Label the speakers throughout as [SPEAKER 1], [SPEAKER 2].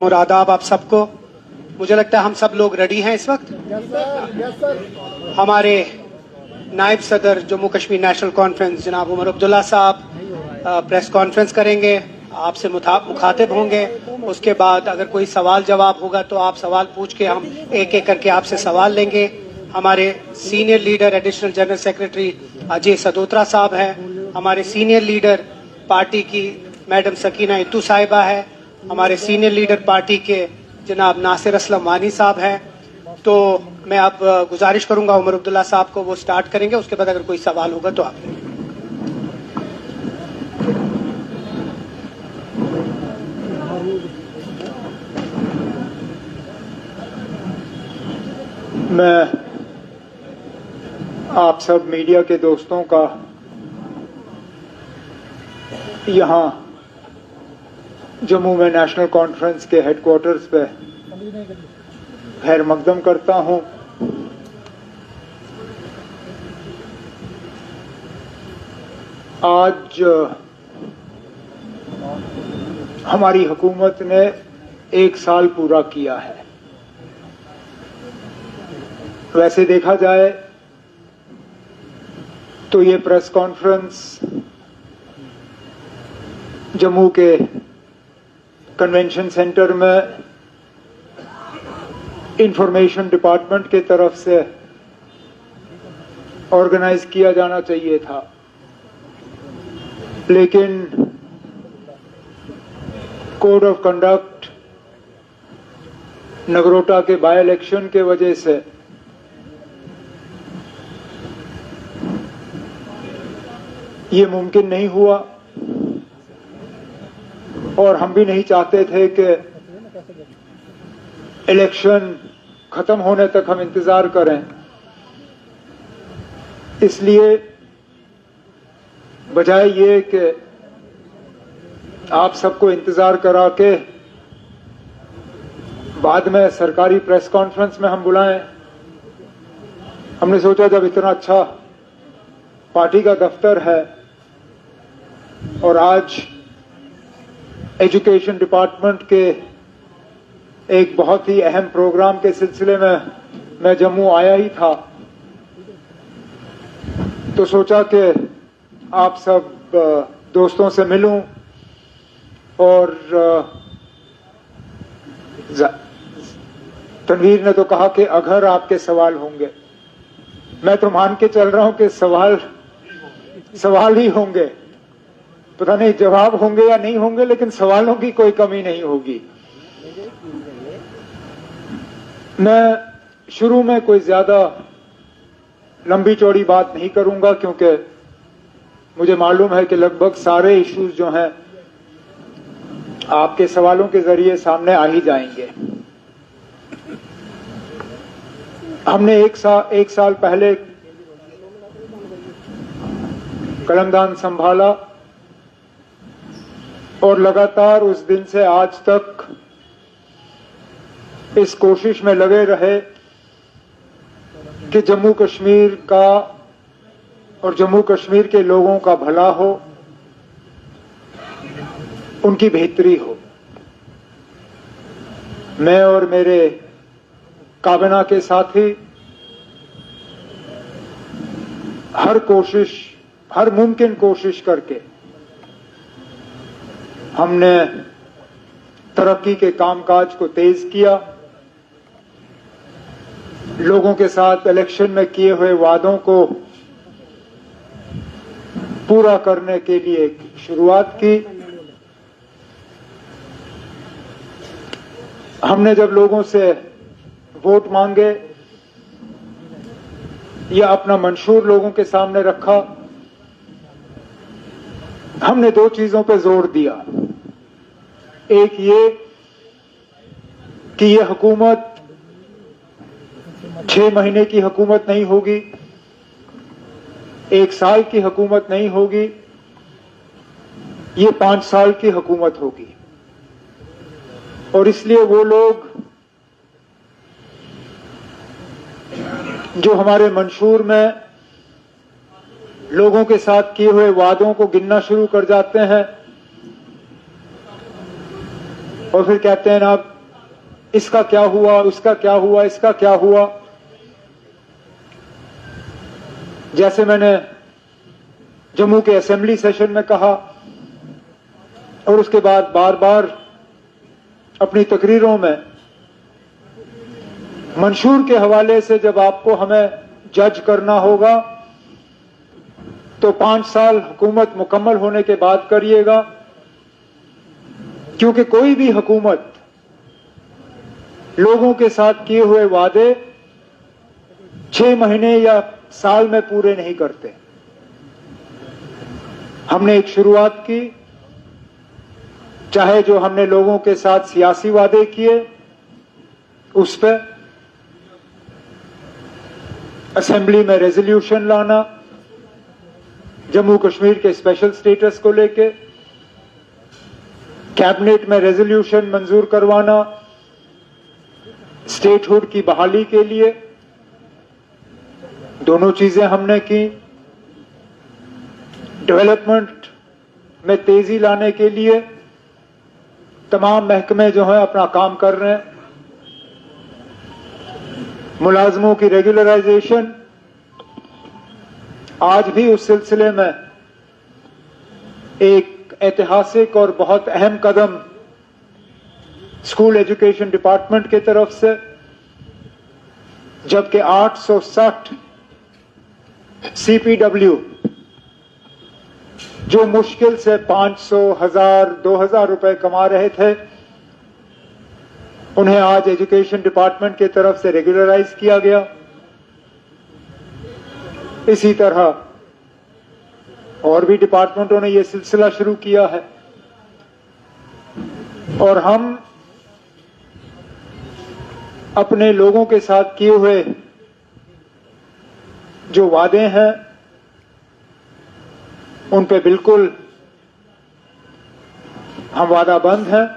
[SPEAKER 1] और आदाब आप सबको। मुझे लगता है हम सब लोग रेडी हैं इस वक्त। हमारे नायब सदर जम्मू कश्मीर नेशनल कॉन्फ्रेंस जनाब उमर अब्दुल्ला साहब प्रेस कॉन्फ्रेंस करेंगे, आपसे मुखातिब होंगे। उसके बाद अगर कोई सवाल जवाब होगा तो आप सवाल पूछ के हम एक एक करके आपसे सवाल लेंगे। हमारे senior leader additional general secretary Ajay Sadotra साहब हैं। हमारे सीनियर लीडर पार्टी की मैडम सकीना इत्तू साहिबा है। हमारे सीनियर लीडर पार्टी के जनाब नासिर असलम वानी साहब हैं। तो मैं अब गुजारिश करूंगा उमर अब्दुल्ला साहब को, वो स्टार्ट करेंगे। उसके बाद अगर कोई सवाल होगा तो आप लेंगे।
[SPEAKER 2] मैं आप सब मीडिया के दोस्तों का यहाँ जम्मू में नेशनल कॉन्फ्रेंस के हेडक्वार्टर्स पे खैर मकदम करता हूँ। आज हमारी हुकूमत ने 1 साल पूरा किया है। वैसे देखा जाए तो ये प्रेस कॉन्फ्रेंस जम्मू के कन्वेंशन सेंटर में इंफॉर्मेशन डिपार्टमेंट की तरफ से ऑर्गेनाइज किया जाना चाहिए था, लेकिन कोड ऑफ कंडक्ट नगरोटा के बाय इलेक्शन के वजह से ये मुमकिन नहीं हुआ और हम भी नहीं चाहते थे कि इलेक्शन खत्म होने तक हम इंतजार करें। इसलिए बजाय ये कि आप सबको इंतजार करा के बाद में सरकारी प्रेस कॉन्फ्रेंस में हम बुलाएं, हमने सोचा जब इतना अच्छा पार्टी का दफ्तर है और आज एजुकेशन डिपार्टमेंट के एक बहुत ही अहम प्रोग्राम के सिलसिले में मैं जम्मू आया ही था, तो सोचा कि आप सब दोस्तों से मिलूं और तनवीर ने तो कहा कि अगर आपके सवाल होंगे, मैं तो मान के चल रहा हूं कि सवाल ही होंगे। पता नहीं जवाब होंगे या नहीं होंगे, लेकिन सवालों की कोई कमी नहीं होगी। मैं शुरू में कोई ज्यादा लंबी चौड़ी बात नहीं करूंगा, क्योंकि मुझे मालूम है कि लगभग सारे इश्यूज जो हैं आपके सवालों के जरिए सामने आ ही जाएंगे। हमने एक साल पहले कलमदान संभाला और लगातार उस दिन से आज तक इस कोशिश में लगे रहे कि जम्मू कश्मीर का और जम्मू कश्मीर के लोगों का भला हो, उनकी बेहतरी हो। मैं और मेरे काबिना के साथी हर मुमकिन कोशिश करके हमने तरक्की के कामकाज को तेज किया। लोगों के साथ इलेक्शन में किए हुए वादों को पूरा करने के लिए शुरुआत की। हमने जब लोगों से वोट मांगे या अपना मंशूर लोगों के सामने रखा, हमने 2 चीजों पर जोर दिया। एक ये कि यह हुकूमत 6 महीने की हुकूमत नहीं होगी, 1 साल की हुकूमत नहीं होगी, ये 5 साल की हुकूमत होगी। और इसलिए वो लोग जो हमारे मंशूर में लोगों के साथ किए हुए वादों को गिनना शुरू कर जाते हैं, और फिर कहते हैं ना इसका क्या हुआ, उसका क्या हुआ, इसका क्या हुआ। जैसे मैंने जम्मू के असेंबली सेशन में कहा और उसके बाद बार बार अपनी तकरीरों में, मंशूर के हवाले से जब आपको हमें जज करना होगा तो 5 साल हुकूमत मुकम्मल होने के बाद करिएगा, क्योंकि कोई भी हुकूमत लोगों के साथ किए हुए वादे 6 महीने या साल में पूरे नहीं करते। हमने एक शुरुआत की, चाहे जो हमने लोगों के साथ सियासी वादे किए उस पर असेंबली में रेजोल्यूशन लाना, जम्मू कश्मीर के स्पेशल स्टेटस को लेके कैबिनेट में रेजोल्यूशन मंजूर करवाना, स्टेटहुड की बहाली के लिए, दोनों चीजें हमने की। डेवलपमेंट में तेजी लाने के लिए तमाम महकमे जो हैं अपना काम कर रहे हैं। मुलाजमों की रेगुलराइजेशन, आज भी उस सिलसिले में एक ऐतिहासिक और बहुत अहम कदम स्कूल एजुकेशन डिपार्टमेंट की तरफ से, जबकि 860 CPW जो मुश्किल से 500, 1000, 2000 रुपए कमा रहे थे, उन्हें आज एजुकेशन डिपार्टमेंट की तरफ से रेगुलराइज किया गया। इसी तरह और भी डिपार्टमेंटों ने यह सिलसिला शुरू किया है और हम अपने लोगों के साथ किए हुए जो वादे हैं उन पे बिल्कुल हम वादाबंद हैं।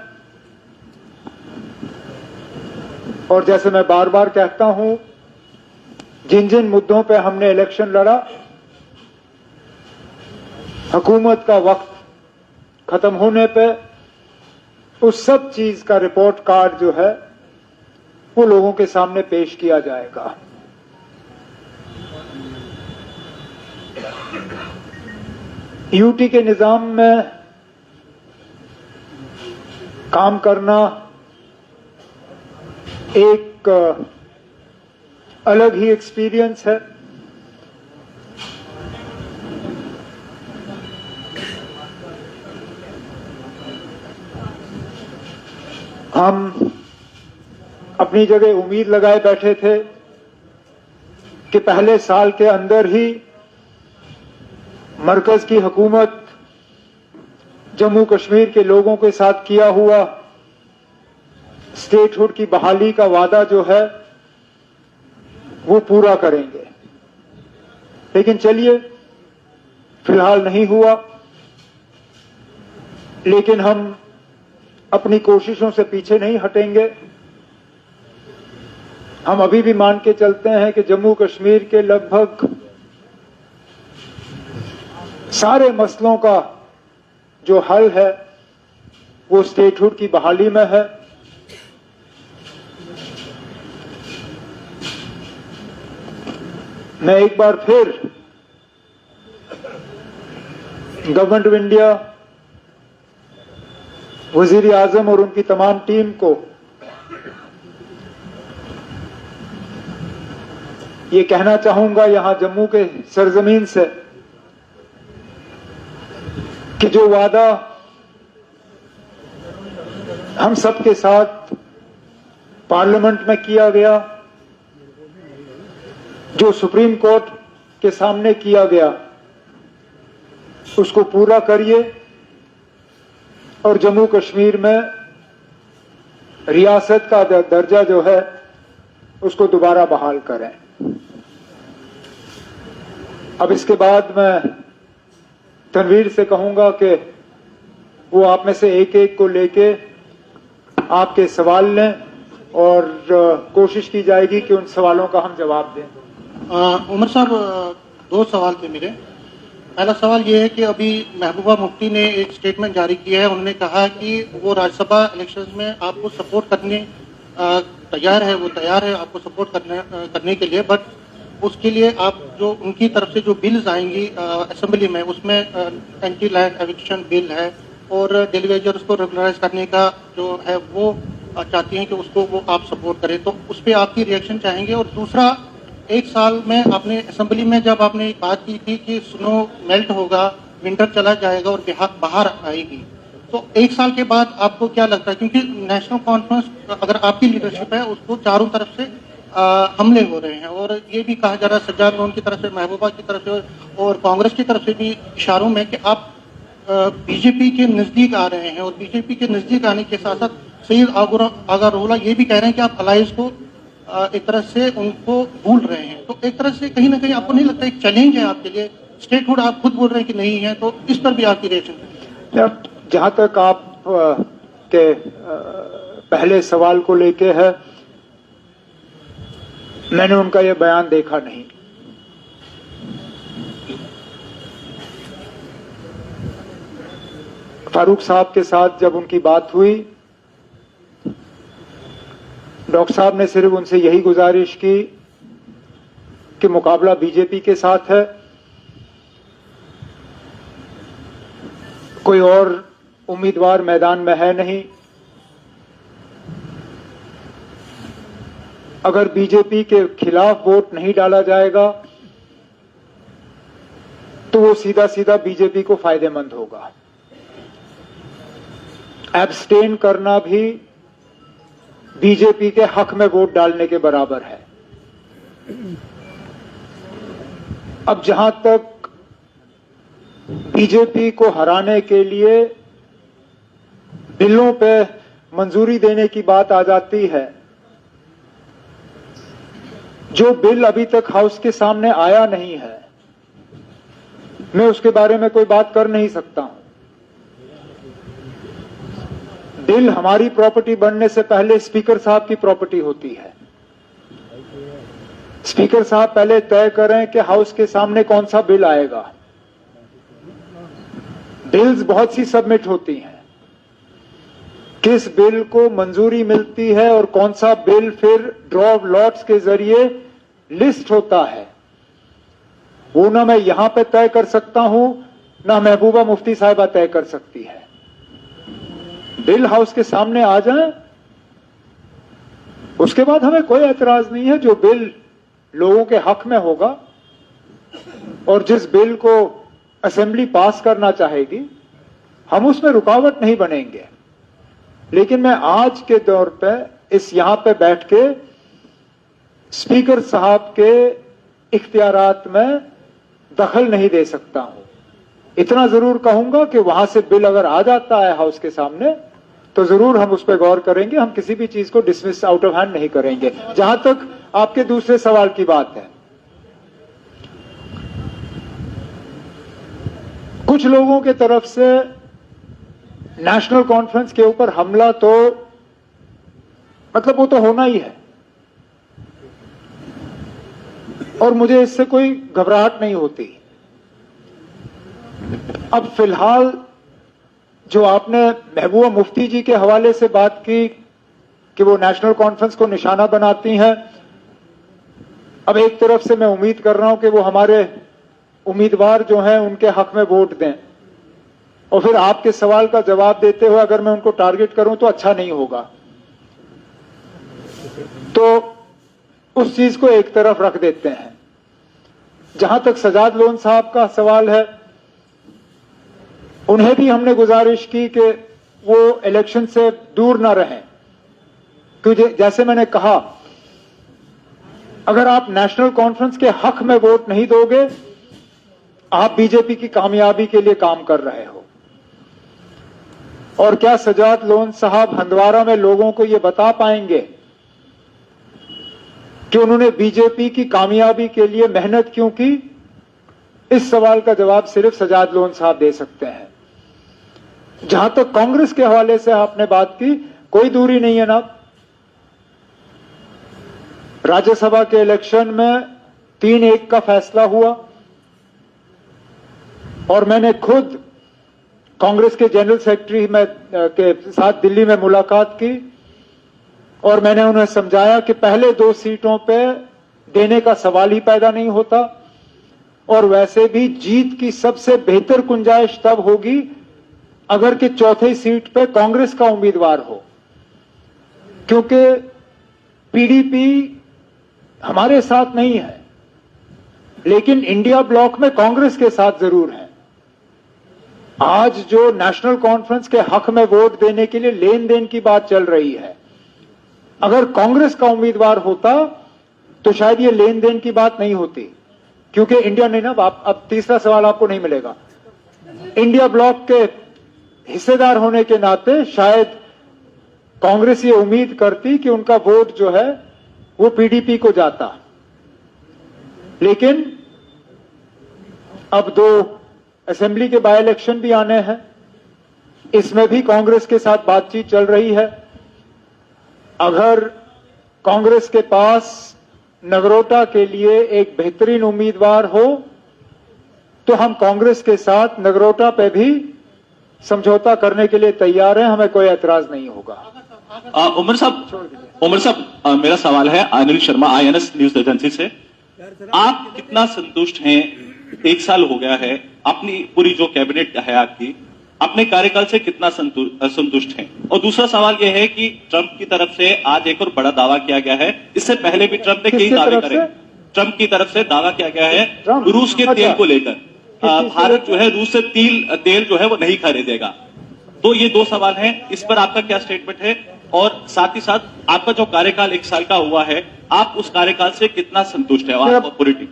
[SPEAKER 2] और जैसे मैं बार बार कहता हूं, जिन जिन मुद्दों पे हमने इलेक्शन लड़ा, हुकूमत का वक्त खत्म होने पे उस सब चीज का रिपोर्ट कार्ड जो है वो लोगों के सामने पेश किया जाएगा। यूटी के निजाम में काम करना एक अलग ही एक्सपीरियंस है। हम अपनी जगह उम्मीद लगाए बैठे थे कि पहले साल के अंदर ही मरकज की हुकूमत जम्मू कश्मीर के लोगों के साथ किया हुआ स्टेटहुड की बहाली का वादा जो है वो पूरा करेंगे। लेकिन चलिए, फिलहाल नहीं हुआ, लेकिन हम अपनी कोशिशों से पीछे नहीं हटेंगे। हम अभी भी मान के चलते हैं कि जम्मू कश्मीर के लगभग सारे मसलों का जो हल है वो स्टेटहुड की बहाली में है। मैं एक बार फिर गवर्नमेंट ऑफ इंडिया, वजीर आजम और उनकी तमाम टीम को ये कहना चाहूंगा यहां जम्मू के सरजमीन से कि जो वादा हम सबके साथ पार्लियामेंट में किया गया, जो सुप्रीम कोर्ट के सामने किया गया, उसको पूरा करिए और जम्मू कश्मीर में रियासत का दर्जा जो है उसको दोबारा बहाल करें। अब इसके बाद मैं तनवीर से कहूंगा कि वो आप में से एक एक को लेके आपके सवाल लें और कोशिश की जाएगी कि उन सवालों का हम जवाब दें।
[SPEAKER 3] उमर साहब, 2 सवाल थे मेरे। पहला सवाल ये है कि अभी महबूबा मुफ्ती ने एक स्टेटमेंट जारी किया है। उन्होंने कहा कि वो राज्यसभा इलेक्शंस में आपको सपोर्ट करने तैयार है, वो तैयार है आपको सपोर्ट करने के लिए, बट उसके लिए आप जो उनकी तरफ से जो बिल्स आएंगी असेंबली में, उसमें एंटी लैंड एविक्शन बिल है और डेलीवेजर्स को रेगुलराइज करने का जो है वो चाहती हैं कि उसको वो आप सपोर्ट करें, तो उस पर आपकी रिएक्शन चाहेंगे। और दूसरा, एक साल में आपने असेंबली में जब आपने एक बात की थी कि स्नो मेल्ट होगा, विंटर चला जाएगा और बाहर आएगी, तो एक साल के बाद आपको क्या लगता है, क्योंकि नेशनल कॉन्फ्रेंस अगर आपकी लीडरशिप है उसको चारों तरफ से हमले हो रहे हैं और ये भी कहा जा रहा है सज्जाद लोन की तरफ से, महबूबा की तरफ से और कांग्रेस की तरफ से भी इशारों में कि आप बीजेपी के नजदीक आ रहे हैं और बीजेपी के नजदीक आने के साथ साथ सईद आगारोला ये भी कह रहे हैं कि आप अलायंस को एक तरह से उनको भूल रहे हैं, तो एक तरह से कहीं ना कहीं आपको नहीं लगता एक चैलेंज है आपके लिए? स्टेटहुड आप खुद बोल रहे हैं कि नहीं है, तो इस पर भी आपकी रिएक्शन?
[SPEAKER 2] जहां तक आप के पहले सवाल को लेके है, मैंने उनका यह बयान देखा नहीं। फारूक साहब के साथ जब उनकी बात हुई, डॉक्टर साहब ने सिर्फ उनसे यही गुजारिश की कि मुकाबला बीजेपी के साथ है, कोई और उम्मीदवार मैदान में है नहीं। अगर बीजेपी के खिलाफ वोट नहीं डाला जाएगा तो वो सीधा सीधा बीजेपी को फायदेमंद होगा। एब्स्टेन करना भी बीजेपी के हक में वोट डालने के बराबर है। अब जहां तक बीजेपी को हराने के लिए बिलों पे मंजूरी देने की बात आ जाती है, जो बिल अभी तक हाउस के सामने आया नहीं है, मैं उसके बारे में कोई बात कर नहीं सकता हूं। बिल हमारी प्रॉपर्टी बनने से पहले स्पीकर साहब की प्रॉपर्टी होती है। स्पीकर साहब पहले तय करें कि हाउस के सामने कौन सा बिल आएगा। बिल्स बहुत सी सबमिट होती हैं, किस बिल को मंजूरी मिलती है और कौन सा बिल फिर ड्रॉ ऑफ लॉट्स के जरिए लिस्ट होता है, वो ना मैं यहां पे तय कर सकता हूं, ना महबूबा मुफ्ती साहिबा तय कर सकती है। बिल हाउस के सामने आ जाए, उसके बाद हमें कोई एतराज नहीं है। जो बिल लोगों के हक में होगा और जिस बिल को असेंबली पास करना चाहेगी, हम उसमें रुकावट नहीं बनेंगे। लेकिन मैं आज के दौर पे इस यहां पे बैठ के स्पीकर साहब के इख्तियारात में दखल नहीं दे सकता हूं। इतना जरूर कहूंगा कि वहां से बिल अगर आ जाता है हाउस के सामने तो जरूर हम उस पर गौर करेंगे। हम किसी भी चीज को डिसमिस आउट ऑफ हैंड नहीं करेंगे। जहां तक आपके दूसरे सवाल की बात है, कुछ लोगों के तरफ से नेशनल कॉन्फ्रेंस के ऊपर हमला, तो मतलब वो तो होना ही है और मुझे इससे कोई घबराहट नहीं होती। अब फिलहाल जो आपने महबूबा मुफ्ती जी के हवाले से बात की कि वो नेशनल कॉन्फ्रेंस को निशाना बनाती हैं, अब एक तरफ से मैं उम्मीद कर रहा हूं कि वो हमारे उम्मीदवार जो हैं उनके हक में वोट दें, और फिर आपके सवाल का जवाब देते हुए अगर मैं उनको टारगेट करूं तो अच्छा नहीं होगा। तो उस चीज को एक तरफ रख देते हैं। जहां तक सजाद लोन साहब का सवाल है, उन्हें भी हमने गुजारिश की कि वो इलेक्शन से दूर ना रहें, क्योंकि जैसे मैंने कहा, अगर आप नेशनल कॉन्फ्रेंस के हक में वोट नहीं दोगे, आप बीजेपी की कामयाबी के लिए काम कर रहे हो। और क्या सजाद लोन साहब हंदवारा में लोगों को यह बता पाएंगे कि उन्होंने बीजेपी की कामयाबी के लिए मेहनत क्यों की? इस सवाल का जवाब सिर्फ सजाद लोन साहब दे सकते हैं। जहां तक कांग्रेस के हवाले से आपने बात की, कोई दूरी नहीं है ना। राज्यसभा के इलेक्शन में 3-1 का फैसला हुआ। और मैंने खुद कांग्रेस के जनरल सेक्रेटरी के साथ दिल्ली में मुलाकात की और मैंने उन्हें समझाया कि पहले 2 सीटों पे देने का सवाल ही पैदा नहीं होता और वैसे भी जीत की सबसे बेहतर गुंजाइश तब होगी अगर कि चौथी सीट पे कांग्रेस का उम्मीदवार हो, क्योंकि पीडीपी हमारे साथ नहीं है लेकिन इंडिया ब्लॉक में कांग्रेस के साथ जरूर है। आज जो नेशनल कॉन्फ्रेंस के हक में वोट देने के लिए लेन देन की बात चल रही है, अगर कांग्रेस का उम्मीदवार होता तो शायद ये लेन देन की बात नहीं होती, क्योंकि इंडिया ने ना, अब तीसरा सवाल आपको नहीं मिलेगा, इंडिया ब्लॉक के हिस्सेदार होने के नाते शायद कांग्रेस ये उम्मीद करती कि उनका वोट जो है वो पीडीपी को जाता। लेकिन अब 2 असेंबली के बाय इलेक्शन भी आने हैं, इसमें भी कांग्रेस के साथ बातचीत चल रही है। अगर कांग्रेस के पास नगरोटा के लिए एक बेहतरीन उम्मीदवार हो तो हम कांग्रेस के साथ नगरोटा पे भी समझौता करने के लिए तैयार हैं, हमें कोई एतराज नहीं होगा।
[SPEAKER 4] उमर साहब, मेरा सवाल है Anil Sharma, INS news agency से। आप कितना संतुष्ट हैं? 1 साल हो गया है, अपनी पूरी जो कैबिनेट है आपकी, अपने कार्यकाल से कितना संतुष्ट हैं? और दूसरा सवाल यह है कि ट्रंप की तरफ से आज एक और बड़ा दावा किया गया है, इससे पहले भी ट्रंप ने कई दावे करे। ट्रंप की तरफ से दावा किया गया है रूस के तेल को लेकर, भारत जो है रूस से तेल जो है वो नहीं खरीदेगा। तो ये 2 सवाल हैं, इस पर आपका क्या स्टेटमेंट है? और साथ ही साथ आपका जो कार्यकाल 1 साल का हुआ है, आप उस कार्यकाल से कितना संतुष्ट है पूरी टीम?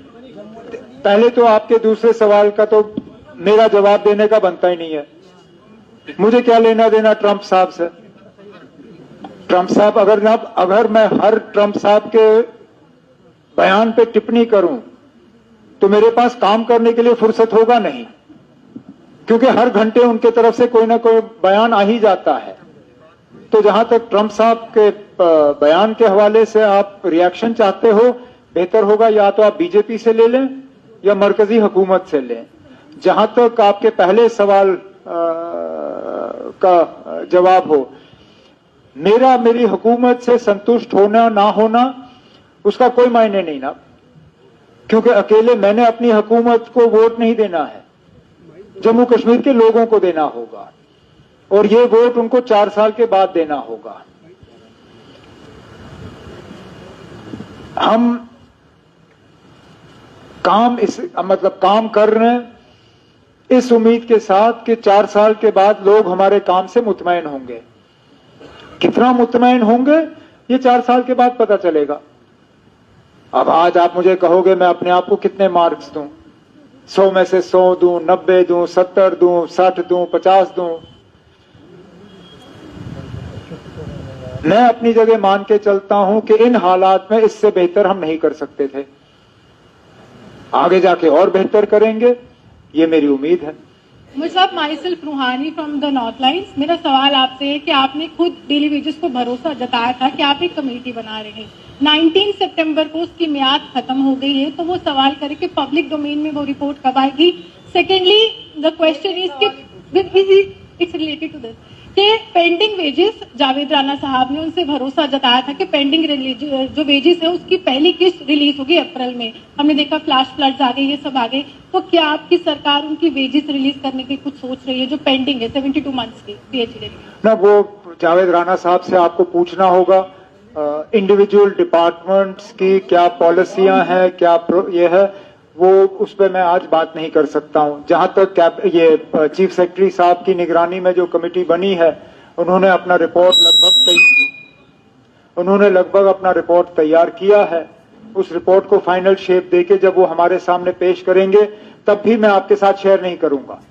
[SPEAKER 2] पहले तो आपके दूसरे सवाल का तो मेरा जवाब देने का बनता ही नहीं है। मुझे क्या लेना देना ट्रंप साहब से? ट्रंप साहब अगर मैं हर ट्रंप साहब के बयान पे टिप्पणी करूं तो मेरे पास काम करने के लिए फुर्सत होगा नहीं, क्योंकि हर घंटे उनके तरफ से कोई ना कोई बयान आ ही जाता है। तो जहां तक ट्रंप साहब के बयान के हवाले से आप रिएक्शन चाहते हो, बेहतर होगा या तो आप बीजेपी से ले लें या मरकजी हुकूमत से लें। जहां तक आपके पहले सवाल का जवाब हो, मेरी हुकूमत से संतुष्ट होना ना होना उसका कोई मायने नहीं ना, क्योंकि अकेले मैंने अपनी हुकूमत को वोट नहीं देना है, जम्मू कश्मीर के लोगों को देना होगा और ये वोट उनको 4 साल के बाद देना होगा। हम काम कर रहे हैं इस उम्मीद के साथ कि 4 साल के बाद लोग हमारे काम से मुतमईन होंगे। कितना मुतमईन होंगे ये 4 साल के बाद पता चलेगा। अब आज आप मुझे कहोगे मैं अपने आप को कितने मार्क्स दूं, 100 में से 100 दूं, 90 दूं, 70 दूं, 60 दूं, 50 दूं। मैं अपनी जगह मान के चलता हूं कि इन हालात में इससे बेहतर हम नहीं कर सकते थे, आगे जाके और बेहतर करेंगे, ये मेरी उम्मीद है।
[SPEAKER 5] मुझे माइसेल्फ रूहानी फ्रॉम द नॉर्थ लाइन्स। मेरा सवाल आपसे है कि आपने खुद डेली वेजेस को भरोसा जताया था कि आप एक कमेटी बना रहे हैं। 19 सितंबर को उसकी मियाद खत्म हो गई है, तो वो सवाल करे कि पब्लिक डोमेन में वो रिपोर्ट कब आएगी। सेकेंडली द क्वेश्चन इज कि इट्स रिलेटेड टू दिस कि पेंडिंग वेजेस, जावेद राणा साहब ने उनसे भरोसा जताया था कि पेंडिंग जो वेजेस है उसकी पहली किस्त रिलीज होगी अप्रैल में। हमने देखा फ्लैश फ्लड्स आ गए, ये सब आ गए। तो क्या आपकी सरकार उनकी वेजेस रिलीज करने की कुछ सोच रही है जो पेंडिंग है 72 मंथ्स की पीएचडी? ना,
[SPEAKER 2] वो जावेद राणा साहब से आपको पूछना होगा इंडिविजुअल डिपार्टमेंट्स की क्या पॉलिसियां हैं, क्या ये है, वो उस पर मैं आज बात नहीं कर सकता हूं। जहां तक ये चीफ सेक्रेटरी साहब की निगरानी में जो कमेटी बनी है, उन्होंने लगभग अपना रिपोर्ट तैयार किया है। उस रिपोर्ट को फाइनल शेप देके जब वो हमारे सामने पेश करेंगे तब भी मैं आपके साथ शेयर नहीं करूंगा,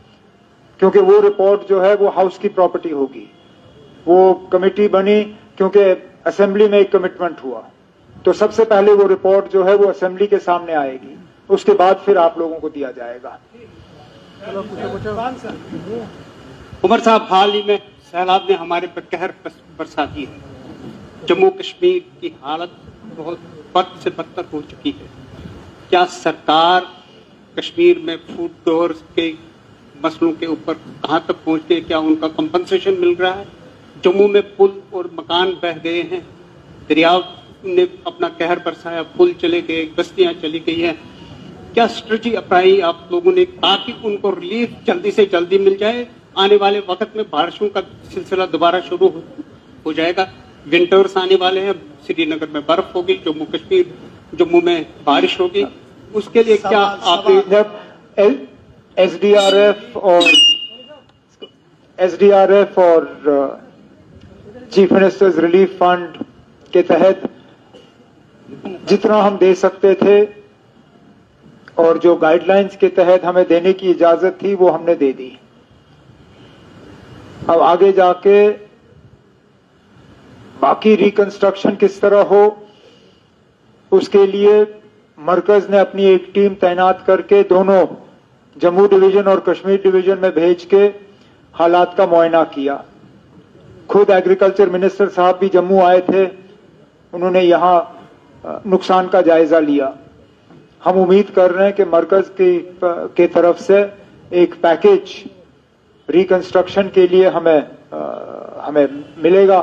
[SPEAKER 2] क्योंकि वो रिपोर्ट जो है वो हाउस की प्रॉपर्टी होगी। वो कमेटी बनी क्योंकि असेंबली में एक कमिटमेंट हुआ, तो सबसे पहले वो रिपोर्ट जो है वो असेंबली के सामने आएगी, उसके बाद फिर आप लोगों को दिया जाएगा।
[SPEAKER 6] उमर साहब, हाल ही में सैलाब ने हमारे पर कहर बरसा दी है। जम्मू कश्मीर की हालत बहुत बद से बदतर हो चुकी है। क्या सरकार कश्मीर में फूड डोर्स के मसलों के ऊपर कहाँ तक पहुँच गए, क्या उनका कंपनसेशन मिल रहा है? जम्मू में पुल और मकान बह गए हैं, दरिया ने अपना कहर बरसाया, पुल चले गए, बस्तियां चली गई हैं। क्या स्ट्रेटजी अपनाई आप लोगों ने ताकि उनको रिलीफ जल्दी से जल्दी मिल जाए? आने वाले वक्त में बारिशों का सिलसिला दोबारा शुरू हो जाएगा, विंटर्स आने वाले हैं, श्रीनगर में बर्फ होगी, जम्मू में बारिश होगी, उसके लिए क्या आपने
[SPEAKER 2] जब एसडीआरएफ और चीफ मिनिस्टर्स रिलीफ फंड के तहत जितना हम दे सकते थे और जो गाइडलाइंस के तहत हमें देने की इजाजत थी वो हमने दे दी। अब आगे जाके बाकी रिकंस्ट्रक्शन किस तरह हो उसके लिए मरकज ने अपनी एक टीम तैनात करके दोनों जम्मू डिवीजन और कश्मीर डिवीजन में भेज के हालात का मुआयना किया। खुद एग्रीकल्चर मिनिस्टर साहब भी जम्मू आए थे, उन्होंने यहां नुकसान का जायजा लिया। हम उम्मीद कर रहे हैं कि मरकज के तरफ से एक पैकेज रिकंस्ट्रक्शन के लिए हमें मिलेगा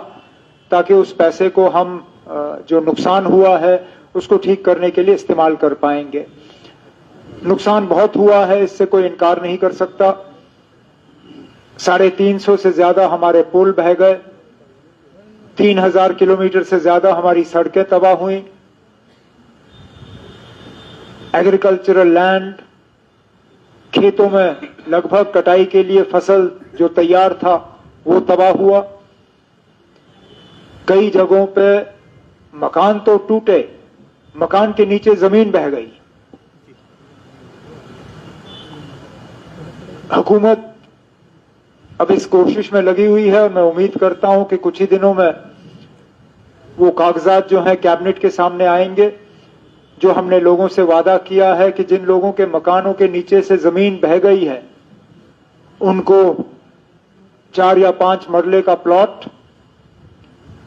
[SPEAKER 2] ताकि उस पैसे को हम जो नुकसान हुआ है उसको ठीक करने के लिए इस्तेमाल कर पाएंगे। नुकसान बहुत हुआ है, इससे कोई इनकार नहीं कर सकता। 350 से ज्यादा हमारे पुल बह गए, 3000 किलोमीटर से ज्यादा हमारी सड़कें तबाह हुई, एग्रीकल्चरल लैंड, खेतों में लगभग कटाई के लिए फसल जो तैयार था वो तबाह हुआ। कई जगहों पे मकान तो टूटे, मकान के नीचे जमीन बह गई। हुकूमत अब इस कोशिश में लगी हुई है और मैं उम्मीद करता हूं कि कुछ ही दिनों में वो कागजात जो हैं कैबिनेट के सामने आएंगे, जो हमने लोगों से वादा किया है कि जिन लोगों के मकानों के नीचे से जमीन बह गई है उनको 4 या 5 मरले का प्लॉट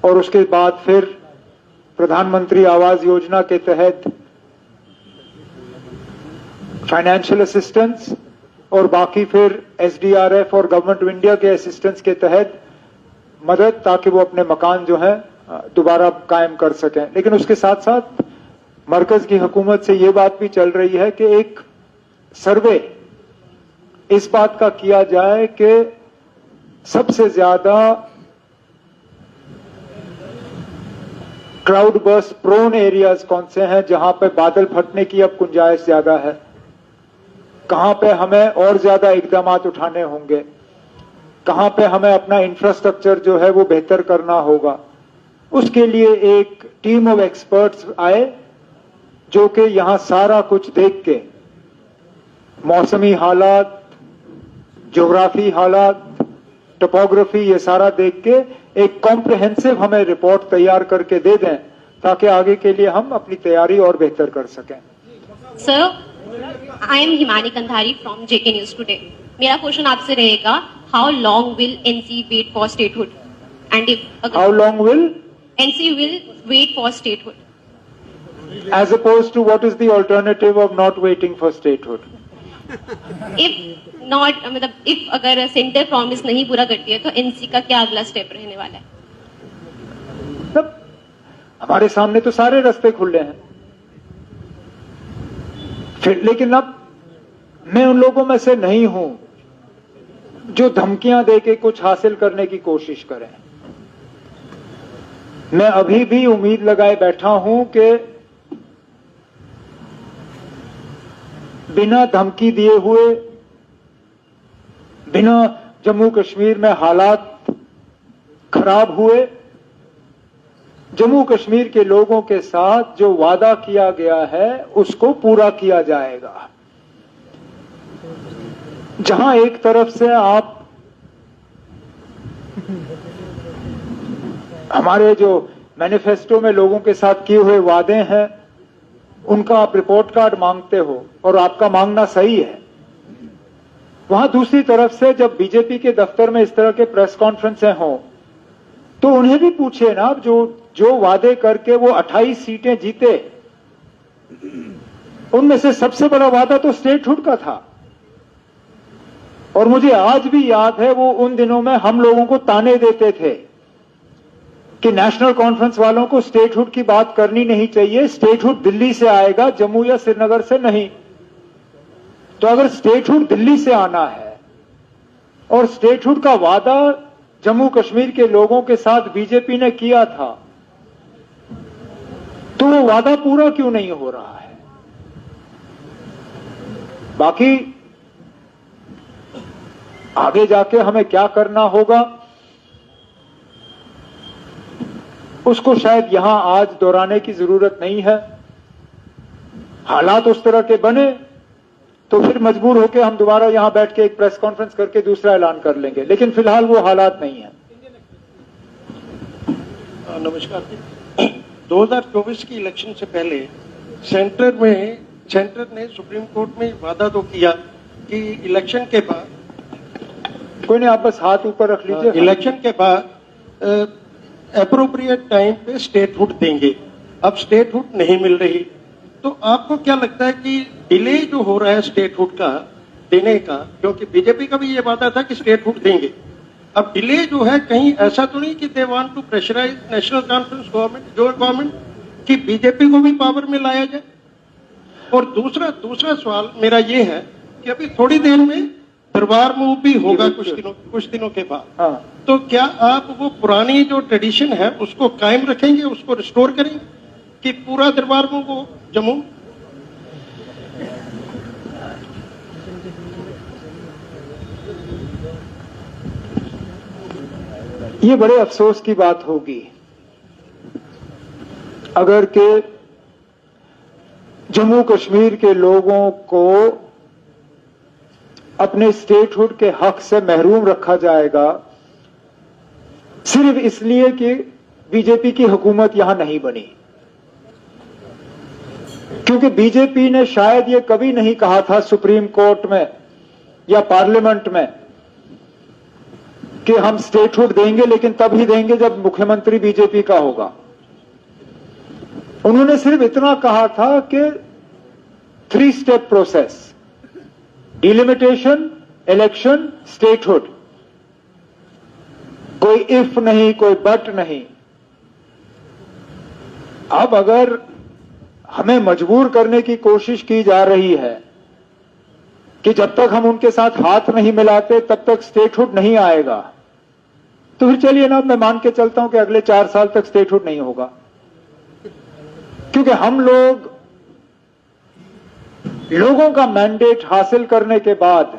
[SPEAKER 2] और उसके बाद फिर प्रधानमंत्री आवास योजना के तहत फाइनेंशियल असिस्टेंस और बाकी फिर एसडीआरएफ और गवर्नमेंट ऑफ इंडिया के असिस्टेंस के तहत मदद, ताकि वो अपने मकान जो है दोबारा कायम कर सकें। लेकिन उसके साथ साथ मरकज की हुकूमत से ये बात भी चल रही है कि एक सर्वे इस बात का किया जाए कि सबसे ज्यादा क्लाउड बर्स्ट प्रोन एरियाज कौन से हैं, जहां पे बादल फटने की अब गुंजाइश ज्यादा है, कहां पे हमें और ज्यादा इकदाम उठाने होंगे, कहां पे हमें अपना इंफ्रास्ट्रक्चर जो है वो बेहतर करना होगा। उसके लिए एक टीम ऑफ एक्सपर्ट्स आए जो कि यहां सारा कुछ देख के मौसमी हालात, ज्योग्राफी हालात, टोपोग्राफी, ये सारा देख के एक कॉम्प्रिहेंसिव हमें रिपोर्ट तैयार करके दे दें ताकि आगे के लिए हम अपनी तैयारी और बेहतर कर सकें।
[SPEAKER 7] Sir, I am Himani Kandhari from JK news today. मेरा क्वेश्चन आपसे रहेगा, how long will NC wait for statehood and if
[SPEAKER 2] how long will
[SPEAKER 7] NC will wait for statehood
[SPEAKER 2] as opposed to what is the alternative of not waiting for statehood?
[SPEAKER 7] If not, मतलब if अगर centre promise नहीं पूरा करती है तो NC का क्या अगला स्टेप रहने वाला है?
[SPEAKER 2] तब हमारे सामने तो सारे रास्ते खुले हैं फिर, लेकिन अब मैं उन लोगों में से नहीं हूं जो धमकियां देके कुछ हासिल करने की कोशिश करें। मैं अभी भी उम्मीद लगाए बैठा हूं कि बिना धमकी दिए हुए, बिना जम्मू कश्मीर में हालात खराब हुए, जम्मू कश्मीर के लोगों के साथ जो वादा किया गया है उसको पूरा किया जाएगा। जहां एक तरफ से आप हमारे जो मैनिफेस्टो में लोगों के साथ किए हुए वादे हैं उनका आप रिपोर्ट कार्ड मांगते हो और आपका मांगना सही है, वहां दूसरी तरफ से जब बीजेपी के दफ्तर में इस तरह के प्रेस कॉन्फ्रेंसें हों तो उन्हें भी पूछिए ना, जो वादे करके वो 28 सीटें जीते उनमें से सबसे बड़ा वादा तो स्टेटहुड का था। और मुझे आज भी याद है वो उन दिनों में हम लोगों को ताने देते थे कि नेशनल कॉन्फ्रेंस वालों को स्टेटहुड की बात करनी नहीं चाहिए, स्टेटहुड दिल्ली से आएगा, जम्मू या श्रीनगर से नहीं। तो अगर स्टेटहुड दिल्ली से आना है और स्टेटहुड का वादा जम्मू कश्मीर के लोगों के साथ बीजेपी ने किया था, तो वो वादा पूरा क्यों नहीं हो रहा है? बाकी आगे जाके हमें क्या करना होगा उसको शायद यहां आज दोहराने की जरूरत नहीं है। हालात उस तरह के बने तो फिर मजबूर होकर हम दोबारा यहां बैठ के एक प्रेस कॉन्फ्रेंस करके दूसरा ऐलान कर लेंगे, लेकिन फिलहाल वो हालात नहीं है।
[SPEAKER 3] नमस्कार जी। 2024 की इलेक्शन से पहले सेंटर ने सुप्रीम कोर्ट में वादा तो किया कि इलेक्शन के बाद,
[SPEAKER 2] कोई नहीं, आप बस हाथ ऊपर रख लीजिए।
[SPEAKER 3] इलेक्शन के बाद अप्रोप्रिएट टाइम पे स्टेटहुड देंगे। अब स्टेटहुड नहीं मिल रही, तो आपको क्या लगता है कि डिले जो हो रहा है स्टेटहुड का देने का, क्योंकि बीजेपी का भी ये वादा था कि स्टेटहुड देंगे, अब डिले जो है कहीं ऐसा तो नहीं कि they want to pressurise National Conference government, जो गवर्नमेंट कि बीजेपी को भी पावर में लाया जाए? और दूसरा सवाल मेरा ये है कि अभी थोड़ी देर में दरबार मूव भी होगा कुछ दिनों के बाद।
[SPEAKER 2] हाँ।
[SPEAKER 3] तो क्या आप वो पुरानी जो ट्रेडिशन है उसको कायम रखेंगे, उसको रिस्टोर करेंगे कि पूरा दरबार मूव हो जम्मू?
[SPEAKER 2] ये बड़े अफसोस की बात होगी अगर के जम्मू कश्मीर के लोगों को अपने स्टेटहुड के हक से महरूम रखा जाएगा सिर्फ इसलिए कि बीजेपी की हुकूमत यहां नहीं बनी। क्योंकि बीजेपी ने शायद ये कभी नहीं कहा था सुप्रीम कोर्ट में या पार्लियामेंट में कि हम स्टेटहुड देंगे, लेकिन तब ही देंगे जब मुख्यमंत्री बीजेपी का होगा। उन्होंने सिर्फ इतना कहा था कि 3 step process, delimitation, election, statehood, कोई इफ नहीं, कोई बट नहीं। अब अगर हमें मजबूर करने की कोशिश की जा रही है कि जब तक हम उनके साथ हाथ नहीं मिलाते तब तक स्टेटहुड नहीं आएगा, तो फिर चलिए ना, मैं मान के चलता हूं कि अगले 4 साल तक स्टेटहुड नहीं होगा। क्योंकि हम लोगों का मैंडेट हासिल करने के बाद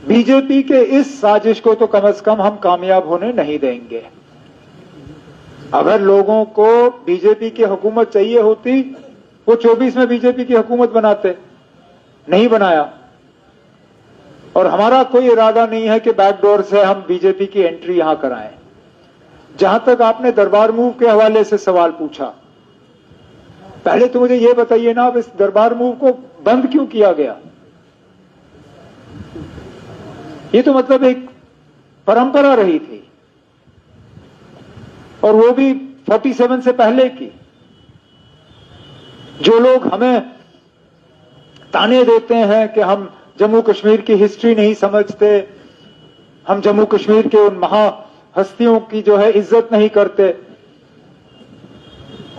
[SPEAKER 2] बीजेपी के इस साजिश को तो कम से कम हम कामयाब होने नहीं देंगे। अगर लोगों को बीजेपी की हुकूमत चाहिए होती, वो 24 में बीजेपी की हुकूमत बनाते, नहीं बनाया। और हमारा कोई इरादा नहीं है कि बैकडोर से हम बीजेपी की एंट्री यहां कराएं। जहां तक आपने दरबार मूव के हवाले से सवाल पूछा, पहले तो मुझे यह बताइए ना, अब इस दरबार मूव को बंद क्यों किया गया? ये तो मतलब एक परंपरा रही थी, और वो भी 47 से पहले की। जो लोग हमें ताने देते हैं कि हम जम्मू कश्मीर की हिस्ट्री नहीं समझते, हम जम्मू कश्मीर के उन महा हस्तियों की जो है इज्जत नहीं करते,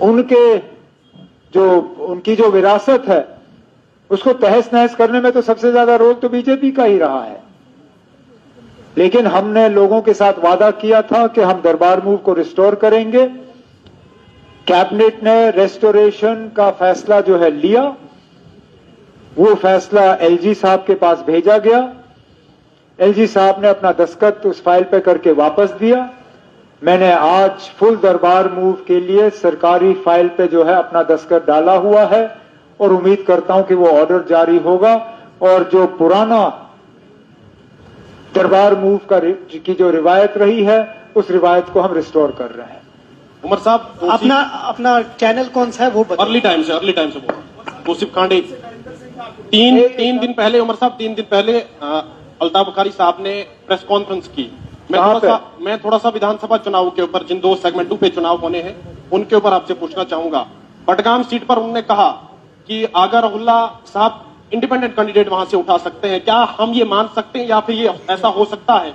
[SPEAKER 2] उनकी जो विरासत है उसको तहस नहस करने में तो सबसे ज्यादा रोल तो बीजेपी का ही रहा है। लेकिन हमने लोगों के साथ वादा किया था कि हम दरबार मूव को रिस्टोर करेंगे। कैबिनेट ने रेस्टोरेशन का फैसला जो है लिया, वो फैसला एलजी साहब के पास भेजा गया। एलजी साहब ने अपना दस्तखत उस फाइल पे करके वापस दिया। मैंने आज फुल दरबार मूव के लिए सरकारी फाइल पे जो है अपना दस्तखत डाला हुआ है, और उम्मीद करता हूं कि वो ऑर्डर जारी होगा, और जो पुराना दरबार मूव की जो रिवायत रही है उस रिवायत को हम रिस्टोर कर रहे हैं।
[SPEAKER 1] उमर साहब, अपना चैनल कौन सा है वो बताइए।
[SPEAKER 8] अर्ली टाइम से तौसीफ खांडे। तीन दिन पहले उमर साहब, 3 दिन पहले अल्ताफ बुखारी साहब ने प्रेस कॉन्फ्रेंस की। मैं थोड़ा सा विधानसभा चुनाव के ऊपर, जिन 2 सेगमेंट 2 पे चुनाव होने हैं उनके ऊपर आपसे पूछना चाहूंगा। बडगाम सीट पर उन्होंने कहा कि आगा रहुल्ला साहब इंडिपेंडेंट कैंडिडेट वहां से उठा सकते हैं। क्या हम ये मान सकते हैं या फिर ये ऐसा हो सकता है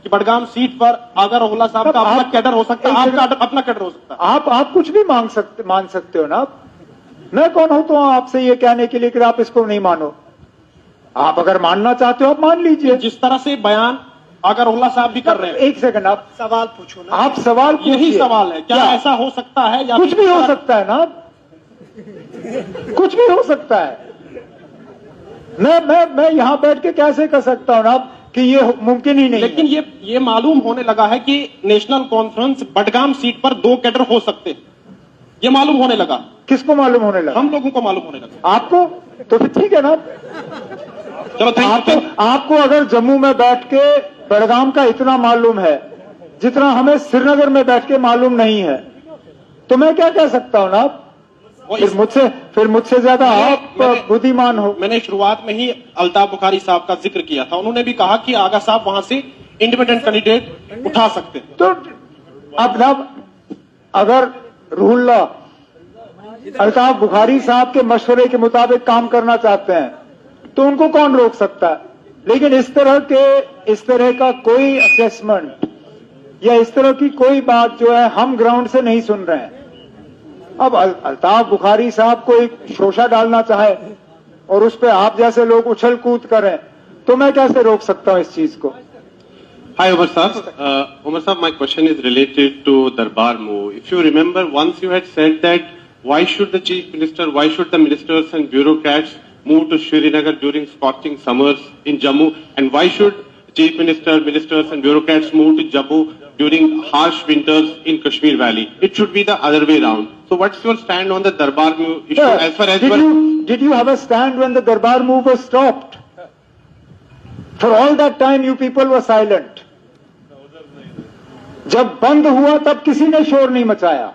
[SPEAKER 8] कि बडगाम सीट पर आगा रोहला साहब का अपना कैडर हो सकता है, आपका अपना कैडर हो सकता है?
[SPEAKER 2] आप कुछ भी मान सकते हो ना। मैं कौन हूं तो आपसे ये कहने के लिए कि आप इसको नहीं मानो। आप अगर मानना चाहते हो आप मान लीजिए।
[SPEAKER 8] जिस तरह से बयान आगा रोहला साहब भी कर रहे हैं।
[SPEAKER 2] एक सेकंड, आप
[SPEAKER 1] सवाल पूछो ना।
[SPEAKER 2] आप सवाल पूछिए।
[SPEAKER 8] यही सवाल है, क्या ऐसा हो सकता है या
[SPEAKER 2] कुछ भी हो सकता है ना, कुछ भी हो सकता है। मैं यहां बैठ के कैसे कर सकता हूं ना कि ये मुमकिन ही नहीं
[SPEAKER 8] लेकिन
[SPEAKER 2] है।
[SPEAKER 8] ये मालूम होने लगा है कि नेशनल कॉन्फ्रेंस बडगाम सीट पर 2 कैडर हो सकते हैं। ये मालूम होने लगा।
[SPEAKER 2] किसको मालूम होने लगा?
[SPEAKER 8] हम लोगों को मालूम होने लगा।
[SPEAKER 2] आपको? तो फिर ठीक है ना।
[SPEAKER 8] चलो थैंक यू।
[SPEAKER 2] आपको अगर जम्मू में बैठ के बडगाम का इतना मालूम है जितना हमें श्रीनगर में बैठ के मालूम नहीं है, तो मैं क्या कह सकता हूं ना। फिर मुझसे ज्यादा आप बुद्धिमान हो।
[SPEAKER 8] मैंने शुरुआत में ही अल्ताफ बुखारी साहब का जिक्र किया था। उन्होंने भी कहा कि आगा साहब वहां से इंडिपेंडेंट कैंडिडेट उठा सकते हैं।
[SPEAKER 2] तो अब ना अगर रूहुल्लाह अल्ताफ बुखारी साहब के मशवरे के मुताबिक काम करना चाहते हैं तो उनको कौन रोक सकता है। लेकिन इस तरह का कोई असेसमेंट या इस तरह की कोई बात जो है हम ग्राउंड से नहीं सुन रहे हैं। अब अल्ताफ बुखारी साहब को एक शोषा डालना चाहे और उस पर आप जैसे लोग उछल कूद करें तो मैं कैसे रोक सकता हूं इस चीज को।
[SPEAKER 9] Hi, Umar Saab. Umar Saab, my question is related to Darbar move. If you remember, once you had said that why should the Chief Minister, why should the ministers and bureaucrats move to Srinagar during scorching summers in Jammu, and why should Chief Minister, ministers and bureaucrats move to Jammu during harsh winters in Kashmir Valley? It should be the other way around. So what's your stand on the Darbar move issue as far as
[SPEAKER 2] did you have a stand when the Darbar move was stopped? For all that time you people were silent. जब बंद हुआ तब किसी ने शोर नहीं मचाया।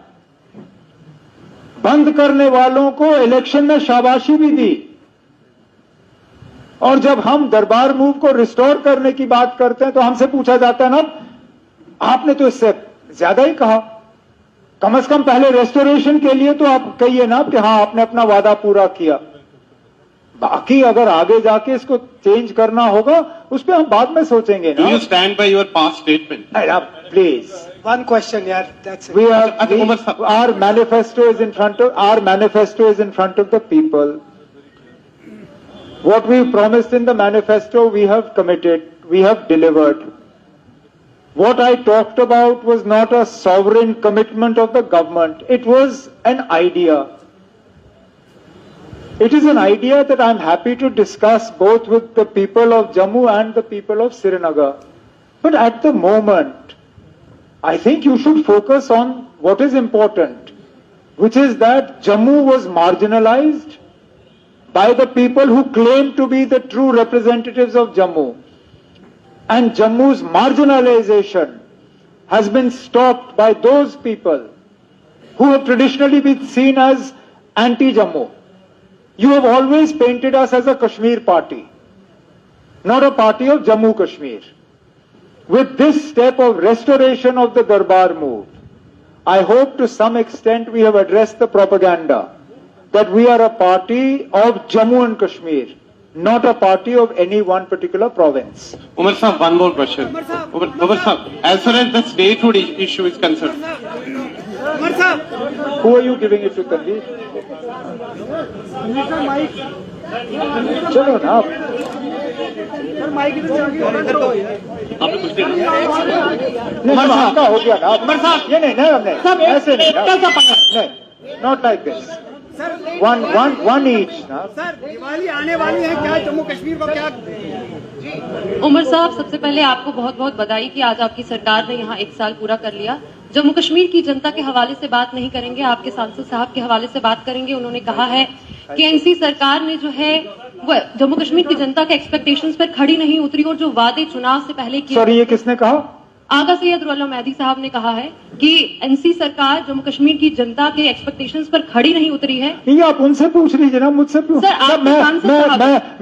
[SPEAKER 2] बंद करने वालों को इलेक्शन में शाबाशी भी दी। और जब हम दरबार मूव को रिस्टोर करने की बात करते हैं तो हमसे पूछा जाता है ना, आपने तो इससे ज्यादा ही कहा। कम से कम पहले रेस्टोरेशन के लिए तो आप कहिए ना कि हाँ आपने अपना वादा पूरा किया। बाकी अगर आगे जाके इसको चेंज करना होगा उस पर हम बाद में सोचेंगे
[SPEAKER 9] do
[SPEAKER 2] ना।
[SPEAKER 9] you stand by your past statement?
[SPEAKER 2] Please,
[SPEAKER 1] One question, यार, that's it.
[SPEAKER 2] our manifesto is in front of the people. What we promised in the manifesto, we have committed, we have delivered. What I talked about was not a sovereign commitment of the government. It was an idea. It is an idea that I'm happy to discuss both with the people of Jammu and the people of Srinagar. But at the moment, I think you should focus on what is important, which is that Jammu was marginalized by the people who claim to be the true representatives of Jammu. And Jammu's marginalization has been stopped by those people who have traditionally been seen as anti-Jammu. You have always painted us as a Kashmir party, not a party of Jammu Kashmir. With this step of restoration of the Darbar move, I hope to some extent we have addressed the propaganda that we are a party of Jammu and Kashmir, not a party of any one particular province.
[SPEAKER 9] Umar Saab, one more question. Umar Saab, as far as the statehood issue is concerned.
[SPEAKER 2] Who are you giving it to, Tanveer? चलो ना नहीं, आपका हो गया ना। ये नहीं ऐसे नहीं, not like this. One each ना।
[SPEAKER 10] सर, दिवाली आने वाली है, क्या जम्मू कश्मीर को क्या?
[SPEAKER 7] उमर साहब, सबसे पहले आपको बहुत बहुत बधाई कि आज आपकी सरकार ने यहाँ 1 साल पूरा कर लिया। जम्मू कश्मीर की जनता के हवाले से बात नहीं करेंगे, आपके सांसद साहब के हवाले से बात करेंगे। उन्होंने कहा है कि एनसी सरकार ने जो है वो जम्मू कश्मीर की जनता के एक्सपेक्टेशंस पर खड़ी नहीं उतरी और जो वादे चुनाव से पहले किए।
[SPEAKER 2] सॉरी, ये किसने कहा?
[SPEAKER 7] आगा सैयद रुल्ला मेहदी साहब ने कहा है कि एनसी सरकार जम्मू कश्मीर की जनता के एक्सपेक्टेशंस पर खड़ी नहीं उतरी है।
[SPEAKER 2] ये आप उनसे पूछ लीजिए ना, मुझसे पूछ।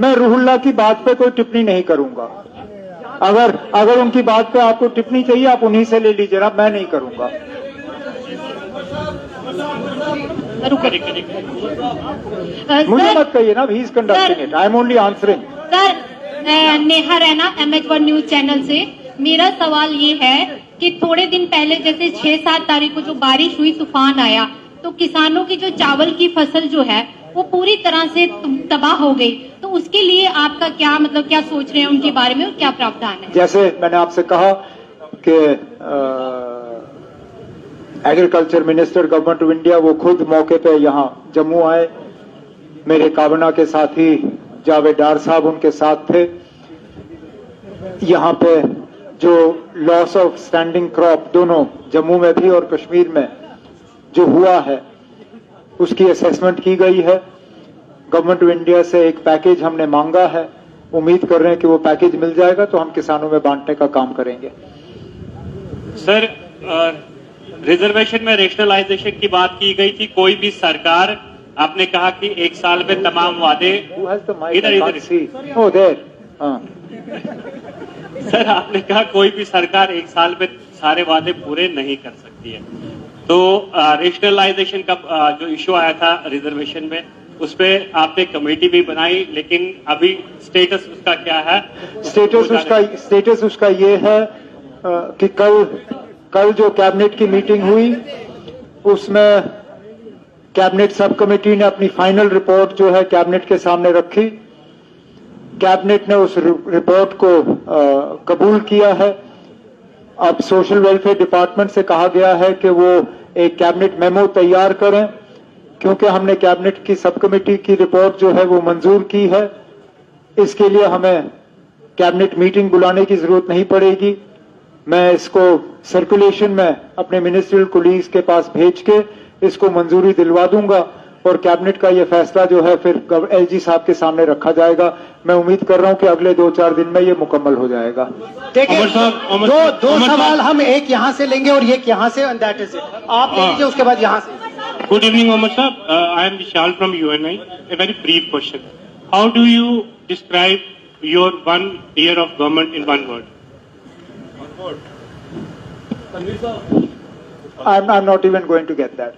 [SPEAKER 2] मैं रूहुल्लाह की बात पे कोई टिप्पणी नहीं करूंगा। अगर उनकी बात पे आपको टिप्पणी चाहिए आप उन्हीं से ले लीजिए ना, मैं नहीं करूंगा। मुझे मत कहिए ना, he is conducting it, I am only answering.
[SPEAKER 11] Sir, Neha Raina MH1 news channel से मेरा सवाल ये है कि थोड़े दिन पहले जैसे 6-7 तारीख को जो बारिश हुई, तूफान आया, तो किसानों की जो चावल की फसल जो है वो पूरी तरह से तबाह हो गई, तो उसके लिए आपका क्या मतलब, क्या सोच रहे हैं उनके बारे में और क्या प्रावधान है?
[SPEAKER 2] जैसे मैंने आपसे कहा कि agriculture minister government of India वो खुद मौके पे यहाँ जम्मू आए, मेरे काबीना के साथी जावेद डार साहब उनके साथ थे। यहाँ पे जो लॉस ऑफ स्टैंडिंग क्रॉप दोनों जम्मू में भी और कश्मीर में जो हुआ है उसकी असेसमेंट की गई है। गवर्नमेंट ऑफ इंडिया से एक पैकेज हमने मांगा है, उम्मीद कर रहे हैं कि वो पैकेज मिल जाएगा तो हम किसानों में बांटने का काम करेंगे।
[SPEAKER 12] सर, रिजर्वेशन में रेशनलाइजेशन की बात की गई थी, कोई भी सरकार, आपने कहा कि 1 साल में तमाम वादे सर, आपने कहा कोई भी सरकार 1 साल में सारे वादे पूरे नहीं कर सकती है, तो रेशनलाइजेशन का जो इश्यू आया था रिजर्वेशन में, उस पे आपने कमेटी भी बनाई, लेकिन अभी स्टेटस उसका क्या है?
[SPEAKER 2] स्टेटस उसका ये है कि कल जो कैबिनेट की मीटिंग हुई उसमें कैबिनेट सब कमेटी ने अपनी फाइनल रिपोर्ट जो है कैबिनेट के सामने रखी। कैबिनेट ने उस रिपोर्ट को कबूल किया है। अब सोशल वेलफेयर डिपार्टमेंट से कहा गया है कि वो एक कैबिनेट मेमो तैयार करें, क्योंकि हमने कैबिनेट की सब कमेटी की रिपोर्ट जो है वो मंजूर की है। इसके लिए हमें कैबिनेट मीटिंग बुलाने की जरूरत नहीं पड़ेगी। मैं इसको सर्कुलेशन में अपने मिनिस्ट्रियल कोलीग्स के पास भेज के इसको मंजूरी दिलवा दूंगा और कैबिनेट का ये फैसला जो है फिर LG साहब के सामने रखा जाएगा। मैं उम्मीद कर रहा हूं कि अगले 2-4 दिन में ये मुकम्मल हो जाएगा।
[SPEAKER 1] देखिए, दो सवाल हम एक यहाँ से लेंगे और एक यहाँ से, and that is it. आप ले लीजिए, उसके बाद यहाँ से।
[SPEAKER 12] Good evening, Omar sir. I am Vishal from UNI. A very brief question. How do you describe your 1 year of government in 1 word?
[SPEAKER 2] I'm not even going to get that.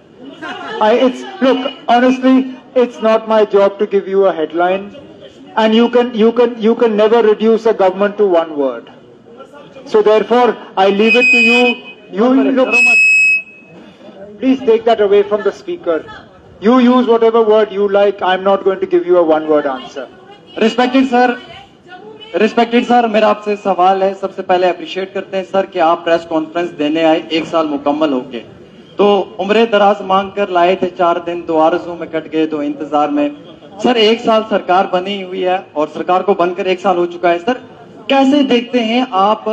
[SPEAKER 2] Look, honestly, it's not my job to give you a headline, and you can never reduce a government to 1 word. So therefore, I leave it to you. You look. Please take that away from the speaker. You use whatever word you like. I'm not going to give you a 1 word answer.
[SPEAKER 13] Respected sir, मेरा आपसे सवाल है। सबसे पहले appreciate करते हैं sir कि आप प्रेस कॉन्फ्रेंस देने आए 1 साल मुकम्मल हो गए, तो उम्र दराज मांग कर लाए थे, 4 दिन 2 आरज़ू में कट गए, 2 इंतजार में। सर 1 साल सरकार बनी हुई है और सरकार को बनकर 1 साल हो चुका है। सर कैसे देखते हैं आप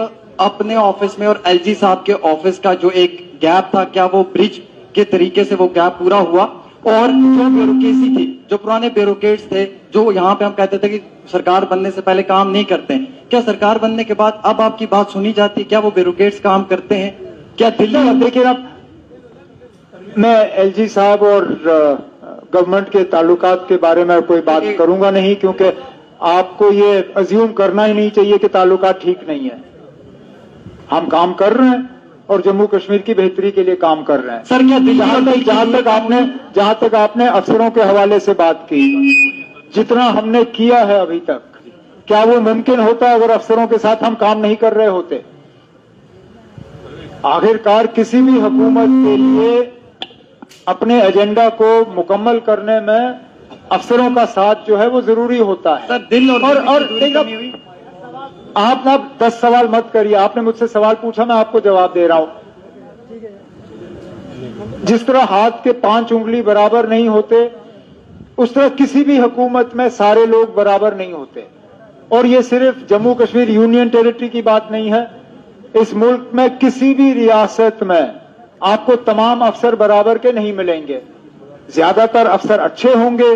[SPEAKER 13] अपने ऑफिस में और LG साहब के ऑफिस का जो एक गैप था, क्या वो ब्रिज के तरीके से वो गैप पूरा हुआ? और जो ब्यूरोक्रेसी थी, जो पुराने ब्यूरोक्रेट्स थे, जो यहाँ पे हम कहते थे कि सरकार बनने से पहले काम नहीं करते हैं, क्या सरकार बनने के बाद अब आपकी बात सुनी जाती है? क्या वो ब्यूरोक्रेट्स काम करते हैं? क्या दिल्ली?
[SPEAKER 2] देखिए, अब मैं LG साहब और गवर्नमेंट के ताल्लुकात के बारे में कोई बात करूंगा नहीं, क्योंकि आपको ये अज्यूम करना ही नहीं चाहिए कि ताल्लुकात ठीक नहीं है। हम काम कर रहे हैं और जम्मू कश्मीर की बेहतरी के लिए काम कर रहे हैं।
[SPEAKER 13] सर क्या
[SPEAKER 2] जहां तक आपने अफसरों के हवाले से बात की, जितना हमने किया है अभी तक, क्या वो मुमकिन होता अगर अफसरों के साथ हम काम नहीं कर रहे होते? आखिरकार किसी भी हुकूमत के लिए अपने एजेंडा को मुकम्मल करने में अफसरों का साथ जो है वो जरूरी होता है।
[SPEAKER 13] सर दिल और
[SPEAKER 2] आप ना 10 सवाल मत करिए। आपने मुझसे सवाल पूछा, मैं आपको जवाब दे रहा हूं। जिस तरह हाथ के 5 उंगली बराबर नहीं होते, उस तरह किसी भी हुकूमत में सारे लोग बराबर नहीं होते। और ये सिर्फ जम्मू कश्मीर यूनियन टेरिटरी की बात नहीं है। इस मुल्क में किसी भी रियासत में आपको तमाम अफसर बराबर के नहीं मिलेंगे। ज्यादातर अफसर अच्छे होंगे,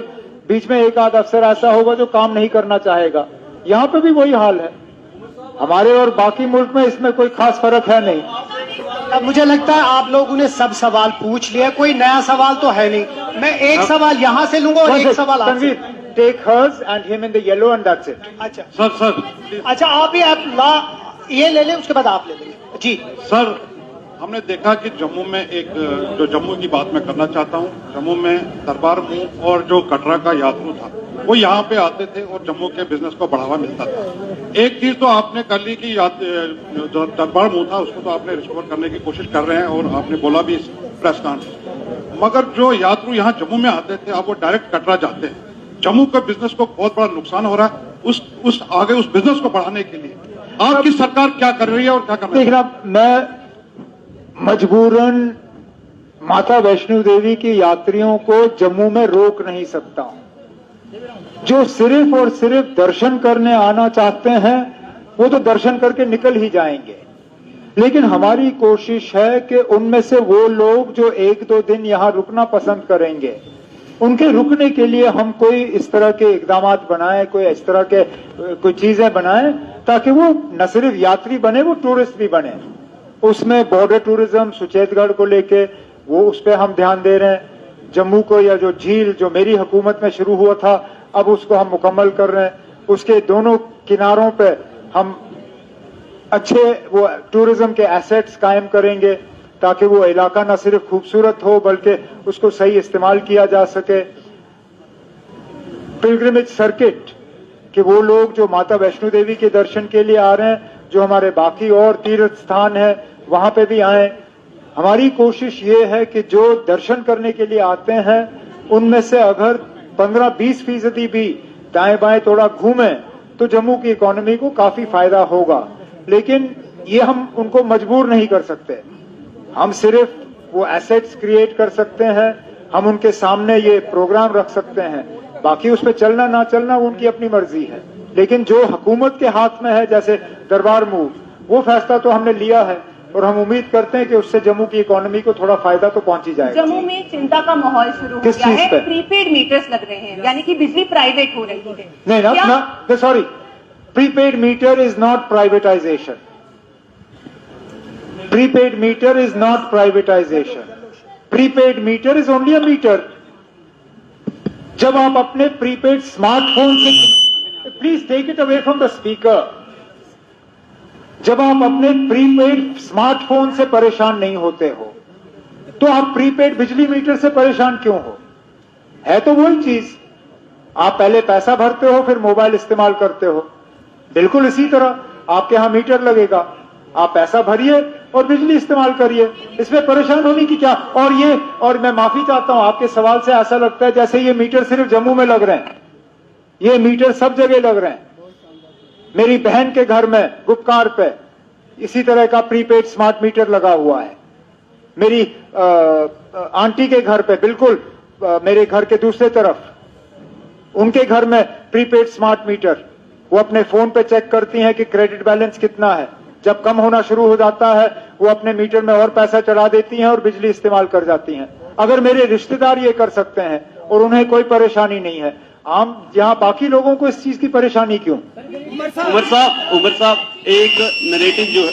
[SPEAKER 2] बीच में एक आध अफसर ऐसा होगा जो काम नहीं करना चाहेगा। यहां पे भी वही हाल है। हमारे और बाकी मुल्क में इसमें कोई खास फर्क है नहीं।
[SPEAKER 1] अब मुझे लगता है आप लोगों ने सब सवाल पूछ लिया, कोई नया सवाल तो है नहीं। मैं एक सवाल यहाँ से लूंगा और एक सवाल आपसे।
[SPEAKER 2] Take hers and him in the yellow and that's it.
[SPEAKER 1] अच्छा
[SPEAKER 8] सर
[SPEAKER 1] अच्छा, आप भी ये ले लें, उसके बाद आप ले लेंगे। जी
[SPEAKER 8] सर,
[SPEAKER 14] हमने देखा कि जम्मू में एक जो जम्मू की बात मैं करना चाहता हूं, जम्मू में दरबार मूव और जो कटरा का यात्रु था वो यहाँ पे आते थे और जम्मू के बिजनेस को बढ़ावा मिलता था। एक चीज तो आपने कर ली कि जो दरबार मूव था उसको तो आपने रिकवर करने की कोशिश कर रहे हैं और आपने बोला भी इस प्रेस कॉन्फ्रेंस, मगर जो यात्रु यहाँ जम्मू में आते थे अब वो डायरेक्ट कटरा जाते हैं। जम्मू के बिजनेस को बहुत बड़ा नुकसान हो रहा है। उस आगे उस बिजनेस को बढ़ाने के लिए आपकी सरकार क्या कर रही है और क्या कर रही है?
[SPEAKER 2] देखना, मैं मजबूरन माता वैष्णो देवी की यात्रियों को जम्मू में रोक नहीं सकता हूं। जो सिर्फ और सिर्फ दर्शन करने आना चाहते हैं वो तो दर्शन करके निकल ही जाएंगे, लेकिन हमारी कोशिश है कि उनमें से वो लोग जो 1-2 दिन यहाँ रुकना पसंद करेंगे उनके रुकने के लिए हम कोई इस तरह के इकदाम बनाएं, कोई इस तरह के कोई चीजें बनाएं ताकि वो न सिर्फ यात्री बने, वो टूरिस्ट भी बने। उसमें बॉर्डर टूरिज्म सुचेतगढ़ को लेके वो उस पर हम ध्यान दे रहे हैं। जम्मू को या जो झील जो मेरी हुकूमत में शुरू हुआ था अब उसको हम मुकम्मल कर रहे हैं। उसके दोनों किनारों पे हम अच्छे वो टूरिज्म के एसेट्स कायम करेंगे ताकि वो इलाका न सिर्फ खूबसूरत हो बल्कि उसको सही इस्तेमाल किया जा सके। पिलग्रिमेज सर्किट कि वो लोग जो माता वैष्णो देवी के दर्शन के लिए आ रहे हैं, जो हमारे बाकी और तीर्थ स्थान है वहां पे भी आए। हमारी कोशिश ये है कि जो दर्शन करने के लिए आते हैं उनमें से अगर 15-20% भी दाएं बाएं थोड़ा घूमे तो जम्मू की इकोनॉमी को काफी फायदा होगा, लेकिन ये हम उनको मजबूर नहीं कर सकते। हम सिर्फ वो एसेट्स क्रिएट कर सकते हैं, हम उनके सामने ये प्रोग्राम रख सकते हैं, बाकी उस पर चलना ना चलना वो उनकी अपनी मर्जी है। लेकिन जो हुकूमत के हाथ में है जैसे दरबार मूव, वो फैसला तो हमने लिया है और हम उम्मीद करते हैं कि उससे जम्मू की इकोनॉमी को थोड़ा फायदा तो पहुंच ही जाएगा।
[SPEAKER 15] जम्मू में चिंता का माहौल शुरू हो गया है, प्रीपेड मीटर्स लग रहे हैं, यानी कि बिजली प्राइवेट हो रही है।
[SPEAKER 2] नहीं ना, sorry, prepaid meter is not privatisation. Prepaid meter is not privatisation. Prepaid meter is only a meter. जब आप अपने प्रीपेड स्मार्टफोन से, please take it away from the speaker, जब आप अपने प्रीपेड स्मार्टफोन से परेशान नहीं होते हो तो आप प्रीपेड बिजली मीटर से परेशान क्यों हो? है तो वही चीज। आप पहले पैसा भरते हो फिर मोबाइल इस्तेमाल करते हो, बिल्कुल इसी तरह आपके यहां मीटर लगेगा, आप पैसा भरिए और बिजली इस्तेमाल करिए, इसमें परेशान होने की क्या। और मैं माफी चाहता हूं, आपके सवाल से ऐसा लगता है जैसे ये मीटर सिर्फ जम्मू में लग रहे हैं। ये मीटर सब जगह लग रहे हैं। मेरी बहन के घर में गुपकार पे इसी तरह का प्रीपेड स्मार्ट मीटर लगा हुआ है। मेरी आंटी के घर पे बिल्कुल मेरे घर के दूसरे तरफ उनके घर में प्रीपेड स्मार्ट मीटर, वो अपने फोन पे चेक करती हैं कि क्रेडिट बैलेंस कितना है। जब कम होना शुरू हो जाता है वो अपने मीटर में और पैसा चढ़ा देती हैं और बिजली इस्तेमाल कर जाती हैं। अगर मेरे रिश्तेदार ये कर सकते हैं और उन्हें कोई परेशानी नहीं है, आम यहाँ बाकी लोगों को इस चीज की परेशानी क्यों?
[SPEAKER 12] उमर साहब एक नरेटिव जो है,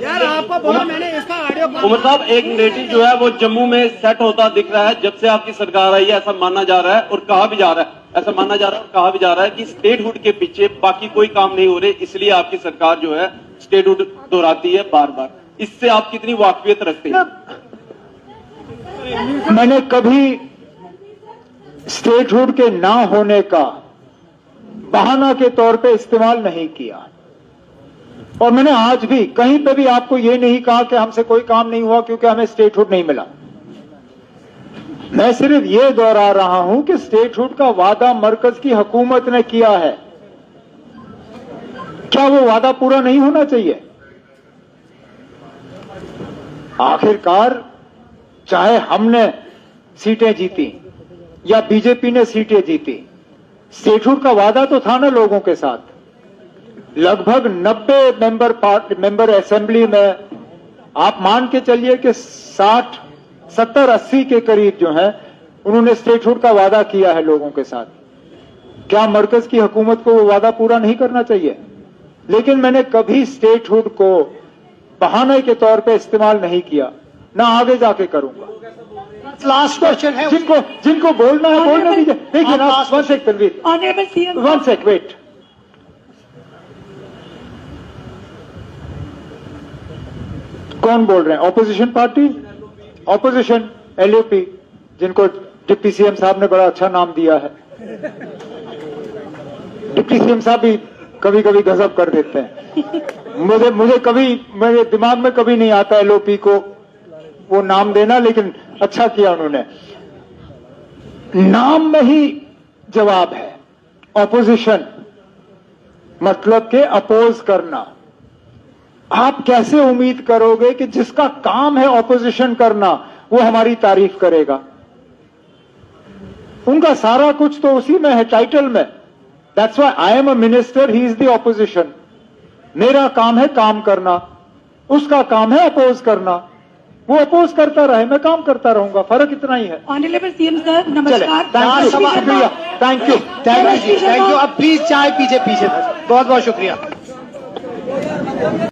[SPEAKER 10] यार आपको बोला मैंने इसका ऑडियो।
[SPEAKER 12] उमर साहब एक नरेटिव जो है वो जम्मू में सेट होता दिख रहा है जब से आपकी सरकार आई है, ऐसा माना जा रहा है और कहा भी जा रहा है, ऐसा माना जा रहा है और कहा भी जा रहा है कि स्टेटहुड के पीछे बाकी कोई काम नहीं हो रहे, इसलिए आपकी सरकार जो है स्टेटहुड दोहराती है बार बार। इससे आप कितनी वाकफियत रखते हैं?
[SPEAKER 2] मैंने कभी स्टेटहुड के ना होने का बहाना के तौर पे इस्तेमाल नहीं किया और मैंने आज भी कहीं पे भी आपको ये नहीं कहा कि हमसे कोई काम नहीं हुआ क्योंकि हमें स्टेटहुड नहीं मिला। मैं सिर्फ ये दोहरा रहा हूं कि स्टेटहुड का वादा मरकज की हुकूमत ने किया है, क्या वो वादा पूरा नहीं होना चाहिए? आखिरकार चाहे हमने सीटें जीती या बीजेपी ने सीटें जीती, स्टेटहुड का वादा तो था ना लोगों के साथ। लगभग 90 मेंबर असेंबली में आप मान के चलिए कि 60, 70, 80 के करीब जो है उन्होंने स्टेटहुड का वादा किया है लोगों के साथ। क्या मरकज की हुकूमत को वो वादा पूरा नहीं करना चाहिए? लेकिन मैंने कभी स्टेटहुड को बहाने के तौर पे इस्तेमाल नहीं किया, ना आगे जाके करूंगा।
[SPEAKER 1] लास्ट क्वेश्चन है,
[SPEAKER 2] जिनको बोलना है बोलने दीजिए। देखिए ना, one sec Tanveer, one sec wait. कौन बोल रहे हैं? ऑपोजिशन पार्टी, ऑपोजिशन एलओपी, जिनको डिप्टी सीएम साहब ने बड़ा अच्छा नाम दिया है। डिप्टी सीएम साहब भी कभी कभी गजब कर देते हैं। मुझे कभी मेरे दिमाग में कभी नहीं आता एलओपी को वो नाम देना, लेकिन अच्छा किया उन्होंने। नाम में ही जवाब है। ऑपोजिशन मतलब के अपोज करना। आप कैसे उम्मीद करोगे कि जिसका काम है ऑपोजिशन करना वो हमारी तारीफ करेगा? उनका सारा कुछ तो उसी में है, टाइटल में। That's why I am a minister, he is the opposition. मेरा काम है काम करना, उसका काम है अपोज करना। वो अपोज करता रहे, मैं काम करता रहूंगा, फर्क इतना ही है।
[SPEAKER 10] ऑनरेबल सीएम सर, नमस्कार।
[SPEAKER 2] शुक्रिया, थैंक यू,
[SPEAKER 1] थैंक यू। अब प्लीज चाय पीछे बहुत बहुत शुक्रिया।